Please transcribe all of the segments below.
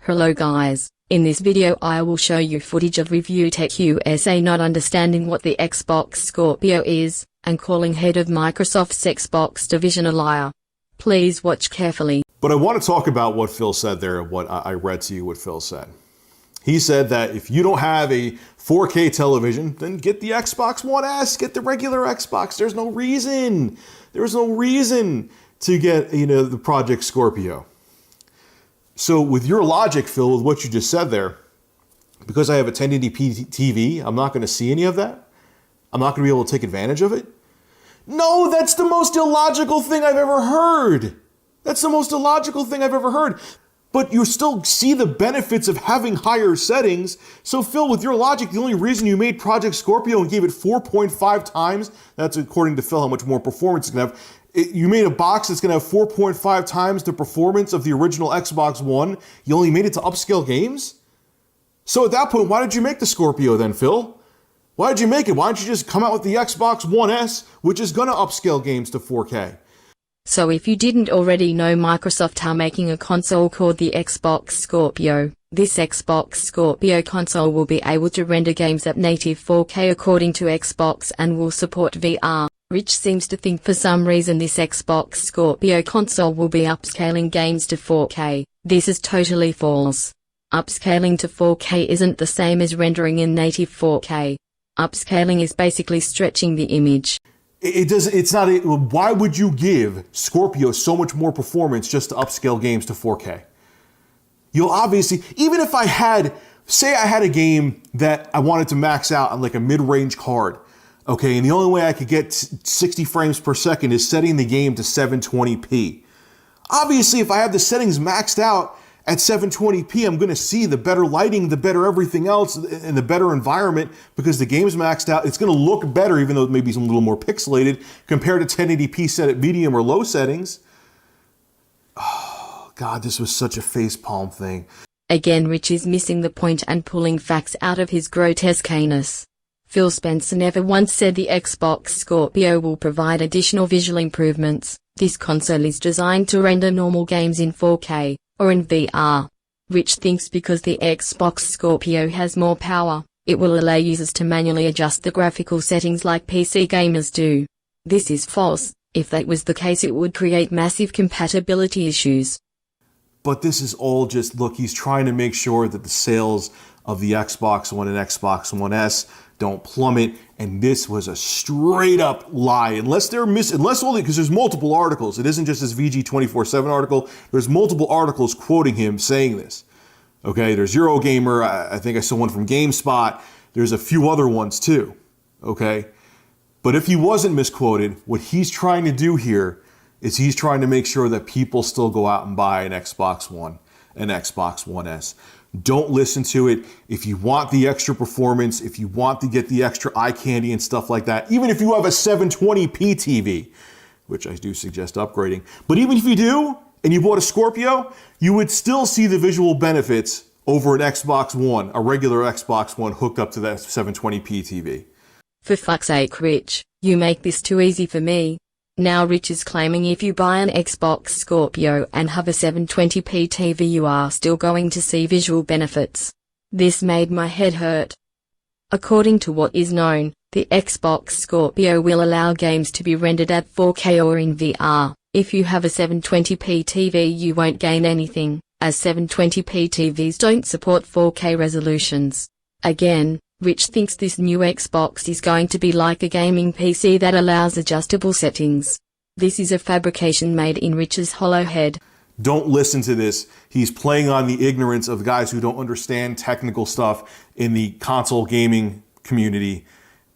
Hello guys, in this video I will show you footage of ReviewTechUSA not understanding what the Xbox Scorpio is, and calling head of Microsoft's Xbox division a liar. Please watch carefully. But I want to talk about what Phil said there, what I read to you what Phil said. He said that if you don't have a 4K television, then get the Xbox One S, get the regular Xbox. There's no reason to get, the Project Scorpio. So with your logic, Phil, with what you just said there, because I have a 1080p TV, I'm not going to see any of that? I'm not going to be able to take advantage of it? No, that's the most illogical thing I've ever heard. That's the most illogical thing I've ever heard. But you still see the benefits of having higher settings. So Phil, with your logic, the only reason you made Project Scorpio and gave it 4.5 times, that's according to Phil how much more performance it's going to have, you made a box that's going to have 4.5 times the performance of the original Xbox One. You only made it to upscale games? So at that point, why did you make the Scorpio then, Phil? Why did you make it? Why don't you just come out with the Xbox One S, which is going to upscale games to 4K? So if you didn't already know, Microsoft are making a console called the Xbox Scorpio. This Xbox Scorpio console will be able to render games at native 4K according to Xbox and will support VR. Rich seems to think for some reason this Xbox Scorpio console will be upscaling games to 4K. This is totally false. Upscaling to 4K isn't the same as rendering in native 4K. Upscaling is basically stretching the image. Why would you give Scorpio so much more performance just to upscale games to 4K? You'll obviously, even if say I had a game that I wanted to max out on like a mid-range card, okay, and the only way I could get 60 frames per second is setting the game to 720p. Obviously, if I have the settings maxed out at 720p, I'm going to see the better lighting, the better everything else, and the better environment because the game's maxed out. It's going to look better, even though it may be a little more pixelated compared to 1080p set at medium or low settings. Oh, God, this was such a facepalm thing. Again, Rich is missing the point and pulling facts out of his grotesqueness. Phil Spencer never once said the Xbox Scorpio will provide additional visual improvements. This console is designed to render normal games in 4K, or in VR. Rich thinks because the Xbox Scorpio has more power, it will allow users to manually adjust the graphical settings like PC gamers do. This is false. If that was the case, it would create massive compatibility issues. But this is all just, look, he's trying to make sure that the sales of the Xbox One and Xbox One S don't plummet, and this was a straight up lie. Unless only because there's multiple articles. It isn't just this VG247 article. There's multiple articles quoting him saying this. Okay, there's Eurogamer. I think I saw one from GameSpot. There's a few other ones too. Okay, but if he wasn't misquoted, what he's trying to do here is he's trying to make sure that people still go out and buy an Xbox One, an Xbox One S. Don't listen to it. If you want the extra performance, if you want to get the extra eye candy and stuff like that, even if you have a 720p TV, which I do suggest upgrading, but even if you do, and you bought a Scorpio, you would still see the visual benefits over an Xbox One, a regular Xbox One hooked up to that 720p TV. For fuck's sake, Rich, you make this too easy for me. Now Rich is claiming if you buy an Xbox Scorpio and have a 720p TV you are still going to see visual benefits. This made my head hurt. According to what is known, the Xbox Scorpio will allow games to be rendered at 4K or in VR. If you have a 720p TV you won't gain anything, as 720p TVs don't support 4K resolutions. Again, Rich thinks this new Xbox is going to be like a gaming PC that allows adjustable settings. This is a fabrication made in Rich's hollow head. Don't listen to this. He's playing on the ignorance of guys who don't understand technical stuff in the console gaming community.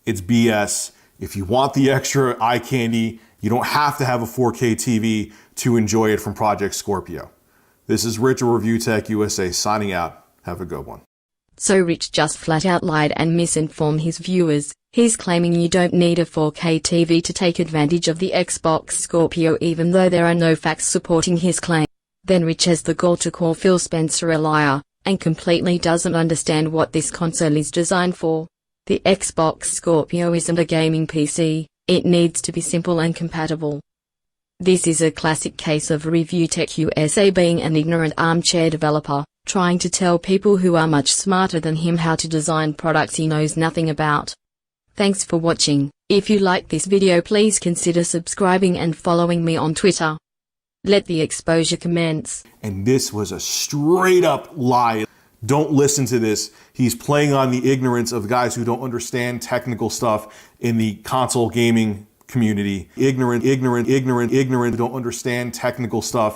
It's BS. If you want the extra eye candy, you don't have to have a 4K TV to enjoy it from Project Scorpio. This is Rich of ReviewTechUSA signing out. Have a good one. So Rich just flat out lied and misinformed his viewers. He's claiming you don't need a 4K TV to take advantage of the Xbox Scorpio even though there are no facts supporting his claim. Then Rich has the gall to call Phil Spencer a liar, and completely doesn't understand what this console is designed for. The Xbox Scorpio isn't a gaming PC, it needs to be simple and compatible. This is a classic case of ReviewTechUSA being an ignorant armchair developer. trying to tell people who are much smarter than him how to design products he knows nothing about. Thanks for watching. If you like this video, please consider subscribing and following me on Twitter. Let the exposure commence. And this was a straight up lie. Don't listen to this. He's playing on the ignorance of guys who don't understand technical stuff in the console gaming community. Ignorant, don't understand technical stuff.